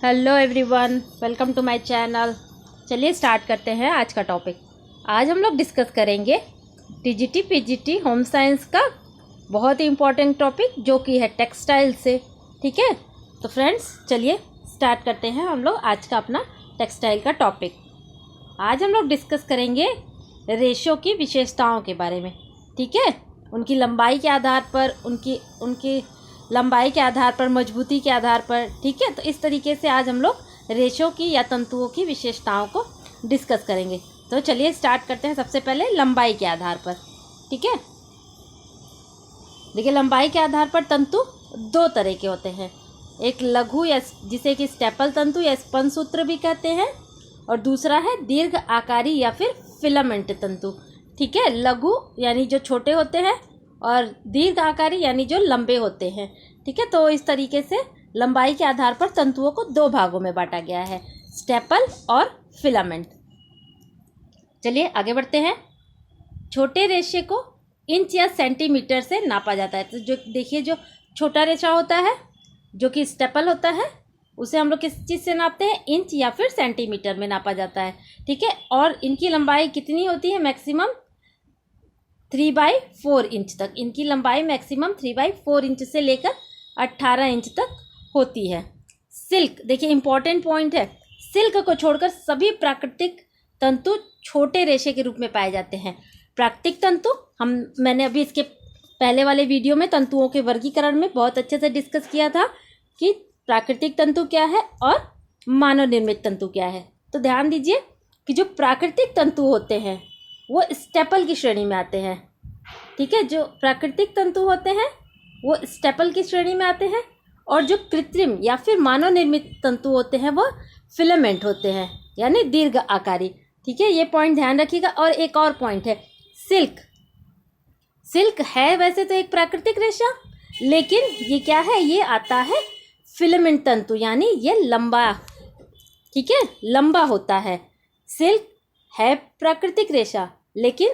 Hello everyone, welcome to my channel. चलिए start करते हैं आज का टॉपिक। आज हम लोग डिस्कस करेंगे टीजीटी पीजीटी होम साइंस का बहुत ही इम्पोर्टेंट टॉपिक जो कि है टेक्सटाइल से। ठीक है, तो फ्रेंड्स चलिए स्टार्ट करते हैं हम लोग आज का अपना टेक्सटाइल का टॉपिक। आज हम लोग डिस्कस करेंगे रेशो की विशेषताओं के बारे में। ठीक है, उनकी लंबाई के आधार पर, उनकी लंबाई के आधार पर, मजबूती के आधार पर। ठीक है, तो इस तरीके से आज हम लोग रेशो की या तंतुओं की विशेषताओं को डिस्कस करेंगे। तो चलिए स्टार्ट करते हैं सबसे पहले लंबाई के आधार पर। ठीक है, देखिए लंबाई के आधार पर तंतु दो तरह के होते हैं। एक लघु या जिसे कि स्टेपल तंतु या स्पंज सूत्र भी कहते हैं, और दूसरा है दीर्घ आकारी या फिर फिलामेंट तंतु। ठीक है, लघु यानी जो छोटे होते हैं और दीर्घ आकारी यानी जो लंबे होते हैं। ठीक है, तो इस तरीके से लंबाई के आधार पर तंतुओं को दो भागों में बांटा गया है, स्टेपल और फिलामेंट। चलिए आगे बढ़ते हैं। छोटे रेशे को इंच या सेंटीमीटर से नापा जाता है। तो जो देखिए, जो छोटा रेशा होता है जो कि स्टेपल होता है, उसे हम लोग किस चीज़ से नापते हैं? इंच या फिर सेंटीमीटर में नापा जाता है। ठीक है, और इनकी लंबाई कितनी होती है? मैक्सिमम 3/4 इंच तक। इनकी लंबाई मैक्सिमम 3/4 इंच से लेकर 18 इंच तक होती है। सिल्क, देखिए इंपॉर्टेंट पॉइंट है, सिल्क को छोड़कर सभी प्राकृतिक तंतु छोटे रेशे के रूप में पाए जाते हैं। प्राकृतिक तंतु मैंने अभी इसके पहले वाले वीडियो में तंतुओं के वर्गीकरण में बहुत अच्छे से डिस्कस किया था कि प्राकृतिक तंतु क्या है और मानव निर्मित तंतु क्या है। तो ध्यान दीजिए कि जो प्राकृतिक तंतु होते हैं वो स्टेपल की श्रेणी में आते हैं। ठीक है, जो प्राकृतिक तंतु होते हैं वो स्टेपल की श्रेणी में आते हैं, और जो कृत्रिम या फिर मानव निर्मित तंतु होते हैं वो फिलामेंट होते हैं, यानी दीर्घ आकारी। ठीक है, ये पॉइंट ध्यान रखिएगा। और एक और पॉइंट है, सिल्क। सिल्क है वैसे तो एक प्राकृतिक रेशा, लेकिन ये क्या है? ये आता है फिलामेंट तंतु, यानी ये लंबा, ठीक है, लंबा होता है। सिल्क है प्राकृतिक रेशा, लेकिन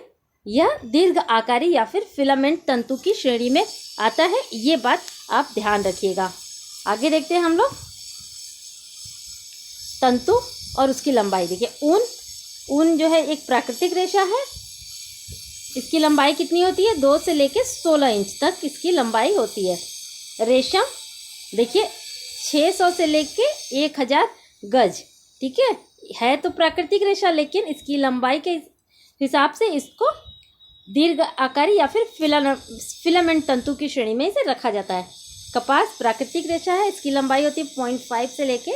यह दीर्घ आकारी या फिर फिलामेंट तंतु की श्रेणी में आता है। ये बात आप ध्यान रखिएगा। आगे देखते हैं हम लोग तंतु और उसकी लंबाई। देखिए ऊन जो है एक प्राकृतिक रेशा है। इसकी लंबाई कितनी होती है? 2 से लेकर 16 इंच तक इसकी लंबाई होती है। रेशम देखिए 600 से लेकर 1000 गज। ठीक है तो प्राकृतिक रेशा, लेकिन इसकी लंबाई के हिसाब से इसको दीर्घ आकारी या फिर फिलामेंट तंतु की श्रेणी में इसे रखा जाता है। कपास प्राकृतिक रेशा है, इसकी लंबाई होती है 0.5 से लेके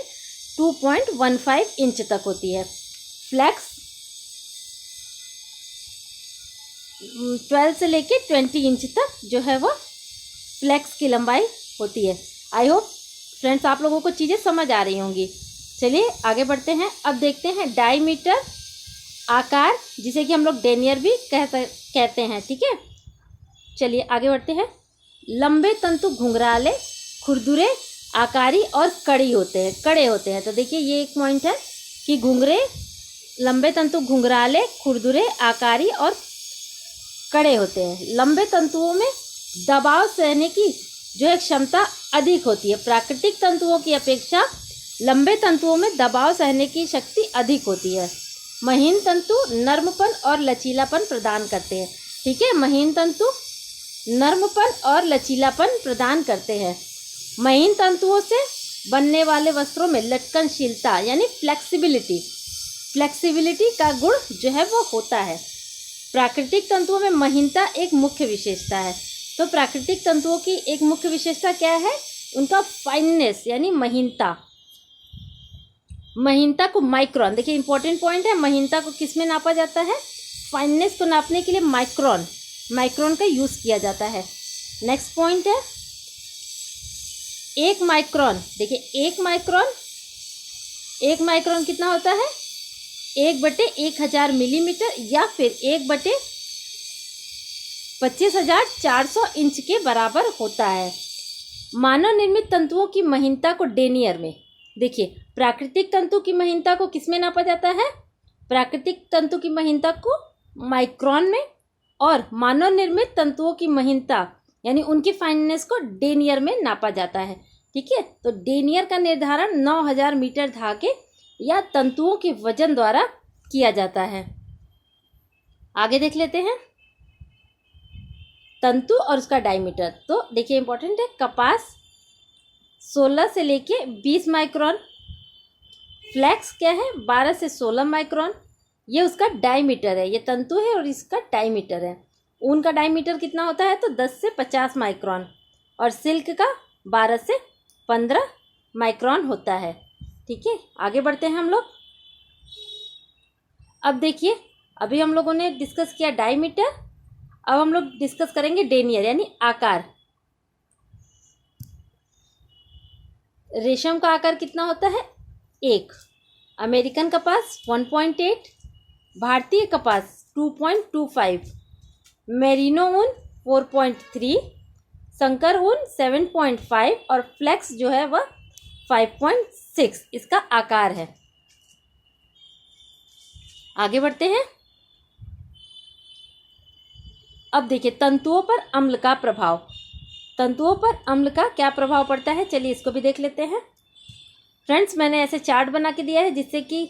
2.15 इंच तक होती है। फ्लैक्स 12 से लेके 20 इंच तक जो है वो फ्लैक्स की लंबाई होती है। आई होप फ्रेंड्स आप लोगों को चीज़ें समझ आ रही होंगी। चलिए आगे बढ़ते हैं। अब देखते हैं डायमीटर आकार, जिसे कि हम लोग डेनियर भी कहते हैं। ठीक है, चलिए आगे बढ़ते हैं। लंबे तंतु घुंघराले, खुरदुरे, आकारी और कड़े होते हैं। तो देखिए ये एक पॉइंट है कि लंबे तंतु घुंघराले, खुरदुरे, आकारी और कड़े होते हैं। लंबे तंतुओं में दबाव सहने की जो है क्षमता अधिक होती है। प्राकृतिक तंतुओं की अपेक्षा लंबे तंतुओं में दबाव सहने की शक्ति अधिक होती है। महीन तंतु नर्मपन और लचीलापन प्रदान करते हैं। ठीक है, महीन तंतु नर्मपन और लचीलापन प्रदान करते हैं। महीन तंतुओं से बनने वाले वस्त्रों में लटकनशीलता यानी फ्लेक्सिबिलिटी का गुण जो है वो होता है। प्राकृतिक तंतुओं में महीनता एक मुख्य विशेषता है। तो प्राकृतिक तंतुओं की एक मुख्य विशेषता क्या है? उनका फाइननेस यानी महीनता को माइक्रोन, देखिए इंपॉर्टेंट पॉइंट है, महीनता को किस में नापा जाता है? फाइननेस को नापने के लिए माइक्रोन का यूज़ किया जाता है। नेक्स्ट पॉइंट है 1 माइक्रोन। देखिए 1 माइक्रोन कितना होता है? 1/1000 मिलीमीटर या फिर 1/25,400 इंच के बराबर होता है। मानव निर्मित तंतुओं की महीनता को डेनियर में, देखिए प्राकृतिक तंतु की महीनता को किस में नापा जाता है? प्राकृतिक तंतु की महीनता को माइक्रोन में, और मानव निर्मित तंतुओं की महीनता यानी उनकी फाइननेस को डेनियर में नापा जाता है। ठीक है। तो डेनियर का निर्धारण 9000 मीटर धागे या तंतुओं के वजन द्वारा किया जाता है। आगे देख लेते हैं तंतु और उसका डायमीटर। तो देखिए इंपॉर्टेंट है, कपास 16 से लेके 20 माइक्रोन, फ्लैक्स क्या है 12 से 16 माइक्रोन, ये उसका डायमीटर है, ये तंतु है और इसका डायमीटर है। ऊन का डायमीटर कितना होता है तो 10 से 50 माइक्रोन और सिल्क का 12 से 15 माइक्रोन होता है। ठीक है, आगे बढ़ते हैं हम लोग। अब देखिए, अभी हम लोगों ने डिस्कस किया डायमीटर, अब हम लोग डिस्कस करेंगे डेनियर यानी आकार। रेशम का आकार कितना होता है 1, अमेरिकन कपास 1.8, भारतीय कपास 2.25, मेरिनो ऊन 4.3, संकर ऊन 7.5 और फ्लेक्स जो है वह 5.6 इसका आकार है। आगे बढ़ते हैं। अब देखिए तंतुओं पर अम्ल का प्रभाव। तंतुओं पर अम्ल का क्या प्रभाव पड़ता है, चलिए इसको भी देख लेते हैं। फ्रेंड्स, मैंने ऐसे चार्ट बना के दिया है जिससे कि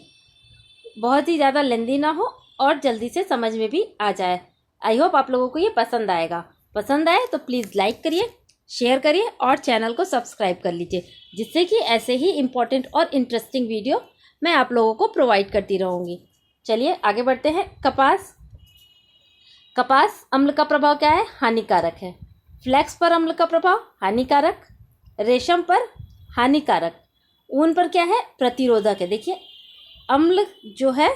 बहुत ही ज़्यादा लेंदी ना हो और जल्दी से समझ में भी आ जाए। आई होप आप लोगों को ये पसंद आएगा। पसंद आए तो प्लीज़ लाइक करिए, शेयर करिए और चैनल को सब्सक्राइब कर लीजिए, जिससे कि ऐसे ही इम्पोर्टेंट और इंटरेस्टिंग वीडियो मैं आप लोगों को प्रोवाइड करती रहूँगी। चलिए आगे बढ़ते हैं। कपास अम्ल का प्रभाव क्या है, हानिकारक है। फ्लैक्स पर अम्ल का प्रभाव हानिकारक, रेशम पर हानिकारक, ऊन पर क्या है प्रतिरोधक है। देखिए अम्ल जो है,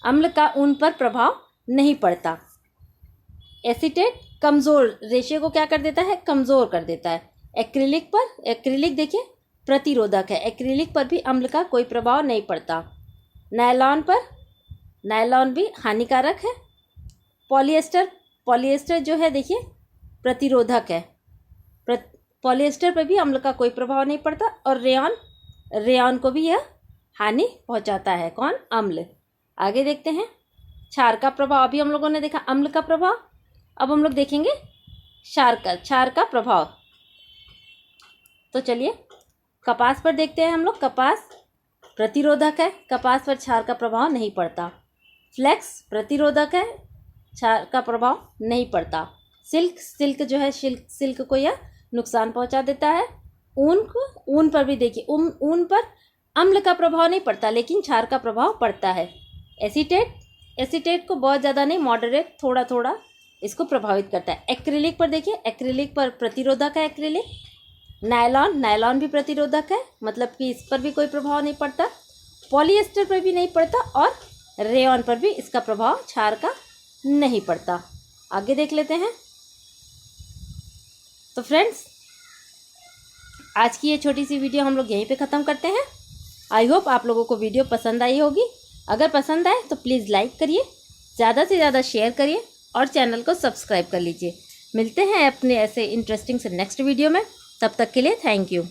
अम्ल का ऊन पर प्रभाव नहीं पड़ता। एसीटेट कमज़ोर रेशे को क्या कर देता है, कमज़ोर कर देता है। एक्रिलिक देखिए प्रतिरोधक है, एक्रिलिक पर भी अम्ल का कोई प्रभाव नहीं पड़ता। नायलॉन भी हानिकारक है। पॉलिएस्टर जो है देखिए प्रतिरोधक है, पॉलिएस्टर पर भी अम्ल का कोई प्रभाव नहीं पड़ता। और रेयॉन को भी यह हानि पहुंचाता है, कौन, अम्ल। आगे देखते हैं क्षार का प्रभाव। अभी हम लोगों ने देखा अम्ल का प्रभाव, अब हम लोग देखेंगे क्षार का प्रभाव। तो चलिए कपास पर देखते हैं हम लोग। कपास प्रतिरोधक है, कपास पर क्षार का प्रभाव नहीं पड़ता। फ्लेक्स प्रतिरोधक है, क्षार का प्रभाव नहीं पड़ता। सिल्क जो है सिल्क को यह नुकसान पहुंचा देता है। ऊन पर भी देखिए ऊन पर अम्ल का प्रभाव नहीं पड़ता लेकिन क्षार का प्रभाव पड़ता है। एसीटेट को बहुत ज़्यादा नहीं, मॉडरेट थोड़ा थोड़ा इसको प्रभावित करता है। एक्रिलिक पर देखिए, एक्रिलिक पर प्रतिरोधक है एक्रिलिक। नायलॉन भी प्रतिरोधक है, मतलब कि इस पर भी कोई प्रभाव नहीं पड़ता। पॉलिएस्टर पर भी नहीं पड़ता और रेयॉन पर भी इसका प्रभाव क्षार का नहीं पड़ता। आगे देख लेते हैं। तो फ्रेंड्स, आज की ये छोटी सी वीडियो हम लोग यहीं पे ख़त्म करते हैं। आई होप आप लोगों को वीडियो पसंद आई होगी। अगर पसंद आए तो प्लीज़ लाइक करिए, ज़्यादा से ज़्यादा शेयर करिए और चैनल को सब्सक्राइब कर लीजिए। मिलते हैं अपने ऐसे इंटरेस्टिंग से नेक्स्ट वीडियो में। तब तक के लिए थैंक यू।